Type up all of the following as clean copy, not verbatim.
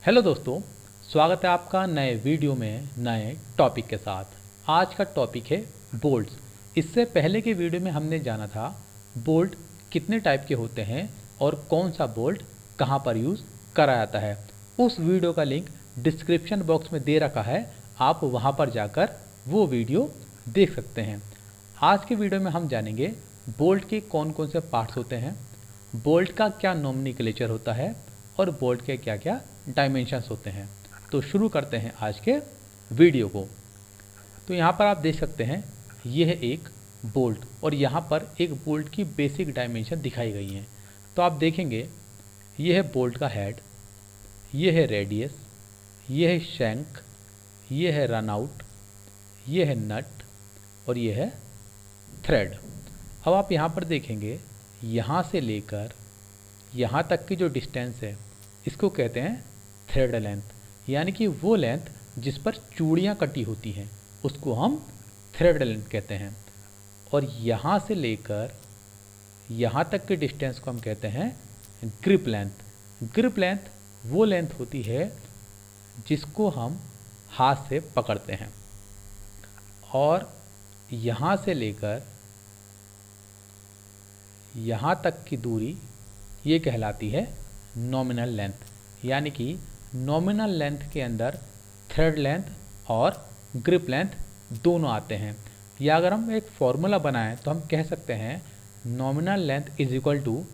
Hello दोस्तों, स्वागत है आपका नए वीडियो में नए टॉपिक के साथ। आज का टॉपिक है बोल्ट्स। इससे पहले के वीडियो में हमने जाना था बोल्ट कितने टाइप के होते हैं और कौन सा बोल्ट कहाँ पर यूज़ करा जाता है। उस वीडियो का लिंक डिस्क्रिप्शन बॉक्स में दे रखा है, आप वहाँ पर जाकर वो वीडियो देख सकते हैं। आज के वीडियो में हम जानेंगे बोल्ट के कौन कौन से पार्ट्स होते हैं, बोल्ट का क्या नोमेनक्लेचर होता है और बोल्ट के क्या क्या डायमेंशंस होते हैं। तो शुरू करते हैं आज के वीडियो को। तो यहाँ पर आप देख सकते हैं यह है एक बोल्ट और यहाँ पर एक बोल्ट की बेसिक डायमेंशन दिखाई गई हैं। तो आप देखेंगे यह है बोल्ट का हेड, यह है रेडियस, यह है शैंक, यह है रन आउट, यह है नट और यह है थ्रेड। अब आप यहाँ पर देखेंगे यहाँ से लेकर यहाँ तक की जो डिस्टेंस है इसको कहते हैं थ्रेड लेंथ, यानी कि वो लेंथ जिस पर चूड़ियाँ कटी होती हैं उसको हम थ्रेड लेंथ कहते हैं। और यहाँ से लेकर यहाँ तक के डिस्टेंस को हम कहते हैं ग्रिप लेंथ। ग्रिप लेंथ वो लेंथ होती है जिसको हम हाथ से पकड़ते हैं। और यहाँ से लेकर यहाँ तक की दूरी ये कहलाती है नॉमिनल लेंथ, यानी कि नॉमिनल लेंथ के अंदर थ्रेड लेंथ और ग्रिप लेंथ दोनों आते हैं। या अगर हम एक फॉर्मूला बनाएं तो हम कह सकते हैं nominal length is equal to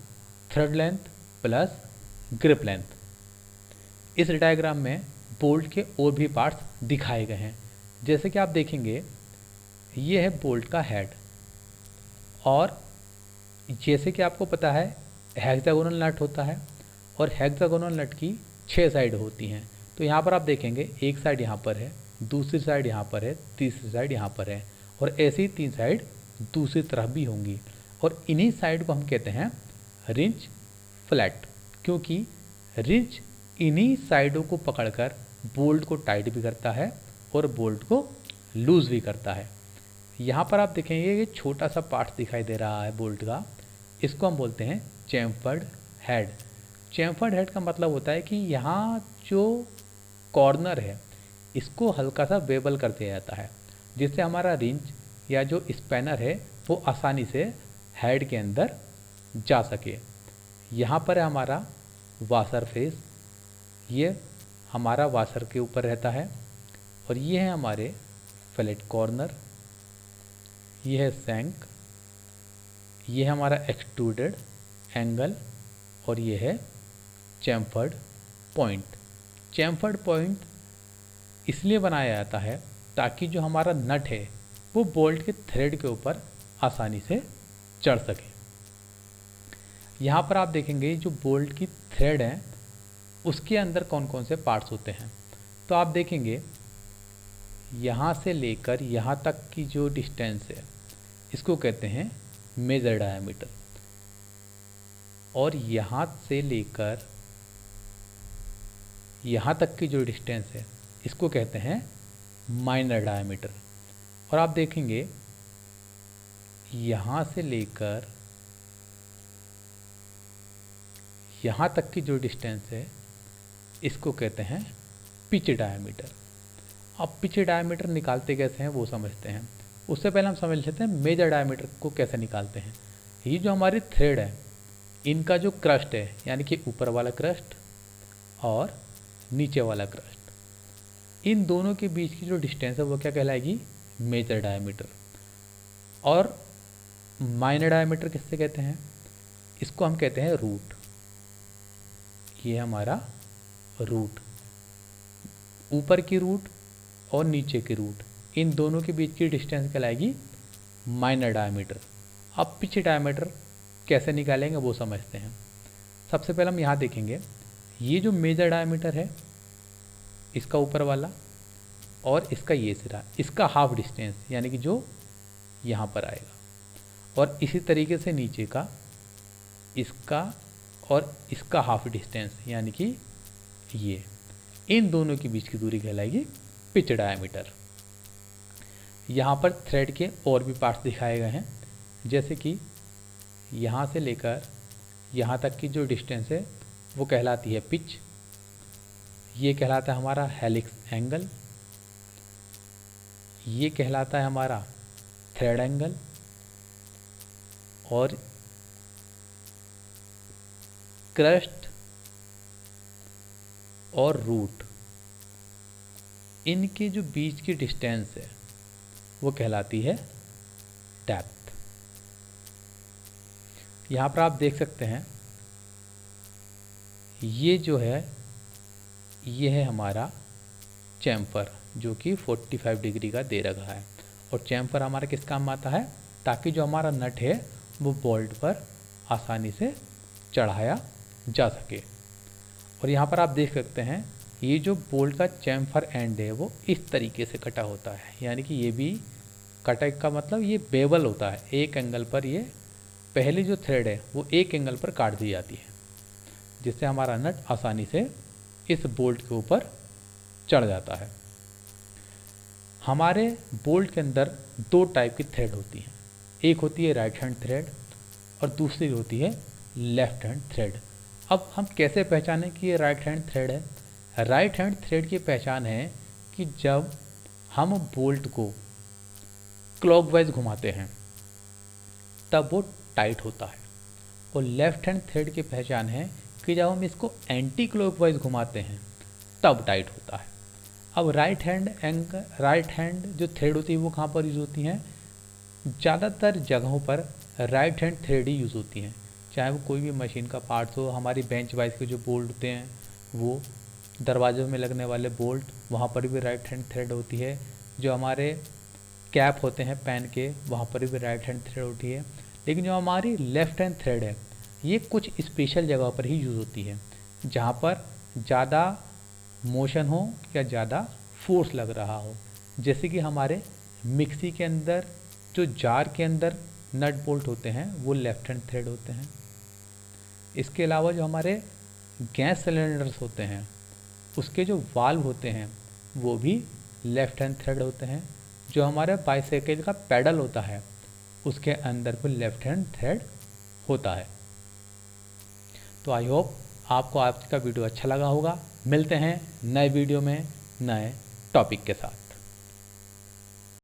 thread length plus grip length. इस डायग्राम में बोल्ट के और भी पार्ट्स दिखाए गए हैं। जैसे कि आप देखेंगे ये है बोल्ट का हेड, और जैसे कि आपको पता है हेक्सागोनल नट होता है और हेक्सागोनल नट की 6 साइड होती हैं। तो यहाँ पर आप देखेंगे एक साइड यहाँ पर है, दूसरी साइड यहाँ पर है, तीसरी साइड यहाँ पर है और ऐसी ही 3 साइड दूसरी तरफ भी होंगी। और इन्हीं साइड को हम कहते हैं रिंच फ्लैट, क्योंकि रिंच इन्हीं साइडों को पकड़कर बोल्ट को टाइट भी करता है और बोल्ट को लूज़ भी करता है। यहाँ पर आप देखेंगे ये छोटा सा पार्ट दिखाई दे रहा है बोल्ट का, इसको हम बोलते हैं चैम्फर्ड हेड। चैम्फर्ड हेड का मतलब होता है कि यहाँ जो कॉर्नर है इसको हल्का सा बेबल कर दिया जाता है, जिससे हमारा रिंच या जो स्पैनर है वो आसानी से हेड के अंदर जा सके। यहाँ पर है हमारा वाशर फेस, ये हमारा वाशर के ऊपर रहता है। और ये है हमारे फ्लैट कॉर्नर, ये है शैंक, ये है हमारा एक्सट्रूडेड एंगल और ये है चैम्फर्ड पॉइंट। चैम्फर्ड पॉइंट इसलिए बनाया जाता है ताकि जो हमारा नट है वो बोल्ट के थ्रेड के ऊपर आसानी से चढ़ सके। यहाँ पर आप देखेंगे जो बोल्ट की थ्रेड है उसके अंदर कौन कौन से पार्ट्स होते हैं। तो आप देखेंगे यहाँ से लेकर यहाँ तक की जो डिस्टेंस है इसको कहते हैं मेजर डायामीटर, और यहाँ से लेकर यहाँ तक की जो डिस्टेंस है इसको कहते हैं माइनर डायामीटर। और आप देखेंगे यहाँ से लेकर यहाँ तक की जो डिस्टेंस है इसको कहते हैं पिच डायामीटर। अब पिच डायामीटर निकालते कैसे हैं वो समझते हैं। उससे पहले हम समझ लेते हैं मेजर डायामीटर को कैसे निकालते हैं। ये जो हमारी थ्रेड है इनका जो क्रस्ट है, यानी कि ऊपर वाला क्रस्ट और नीचे वाला क्रस्ट, इन दोनों के बीच की जो डिस्टेंस है वो क्या कहलाएगी, मेजर डायामीटर। और माइनर डायामीटर किससे कहते हैं, इसको हम कहते हैं रूट। ये हमारा रूट, ऊपर की रूट और नीचे की रूट, इन दोनों के बीच की डिस्टेंस कहलाएगी माइनर डायामीटर। अब पिच डायामीटर कैसे निकालेंगे वो समझते हैं। सबसे पहले हम यहाँ देखेंगे ये जो मेजर डायामीटर है इसका ऊपर वाला और इसका ये सिरा, इसका हाफ डिस्टेंस यानी कि जो यहाँ पर आएगा, और इसी तरीके से नीचे का इसका और इसका हाफ डिस्टेंस यानी कि ये, इन दोनों के बीच की दूरी कहलाएगी पिच डायामीटर। यहाँ पर थ्रेड के और भी पार्ट्स दिखाए गए हैं, जैसे कि यहाँ से लेकर यहाँ तक की जो डिस्टेंस है वो कहलाती है पिच, ये कहलाता है हमारा हेलिक्स एंगल, ये कहलाता है हमारा थ्रेड एंगल, और क्रस्ट और रूट, इनके जो बीच की डिस्टेंस है वो कहलाती है डेप्थ। यहाँ पर आप देख सकते हैं ये जो है ये है हमारा चैम्फर जो कि 45 डिग्री का दे रखा है, और चैम्फर हमारा किस काम आता है, ताकि जो हमारा नट है वो बोल्ट पर आसानी से चढ़ाया जा सके। और यहाँ पर आप देख सकते हैं ये जो बोल्ट का चैम्फर एंड है वो इस तरीके से कटा होता है, यानी कि ये भी कटा का मतलब ये बेवल होता है, एक एंगल पर ये पहली जो थ्रेड है वो एक एंगल पर काट दी जाती है, जिससे हमारा नट आसानी से इस बोल्ट के ऊपर चढ़ जाता है। हमारे बोल्ट के अंदर दो टाइप की थ्रेड होती हैं, एक होती है राइट हैंड थ्रेड और दूसरी होती है लेफ्ट हैंड थ्रेड। अब हम कैसे पहचानें कि ये राइट हैंड थ्रेड है? राइट हैंड थ्रेड की पहचान है कि जब हम बोल्ट को क्लॉकवाइज घुमाते हैं तब वो टाइट होता है, और लेफ्ट हैंड थ्रेड की पहचान है कि जब हम इसको एंटी क्लॉकवाइज घुमाते हैं तब टाइट होता है। अब राइट हैंड जो थ्रेड होती है वो कहाँ पर यूज़ होती हैं? ज़्यादातर जगहों पर राइट हैंड थ्रेड ही यूज़ होती हैं, चाहे वो कोई भी मशीन का पार्ट्स हो, हमारी बेंच वाइज के जो बोल्ट होते हैं वो, दरवाज़ों में लगने वाले बोल्ट वहाँ पर भी राइट हैंड थ्रेड होती है, जो हमारे कैप होते हैं पेन के वहाँ पर भी राइट हैंड थ्रेड होती है। लेकिन जो हमारी लेफ़्ट हैंड थ्रेड है ये कुछ स्पेशल जगह पर ही यूज़ होती है, जहाँ पर ज़्यादा मोशन हो या ज़्यादा फोर्स लग रहा हो, जैसे कि हमारे मिक्सी के अंदर जो जार के अंदर नट बोल्ट होते हैं वो लेफ्ट हैंड थ्रेड होते हैं। इसके अलावा जो हमारे गैस सिलेंडर्स होते हैं उसके जो वाल्व होते हैं वो भी लेफ्ट हैंड थ्रेड होते हैं। जो हमारे बाइसाइकिल का पैडल होता है उसके अंदर भी लेफ्ट हैंड थ्रेड होता है। तो आई होप आपको आज का वीडियो अच्छा लगा होगा। मिलते हैं नए वीडियो में नए टॉपिक के साथ।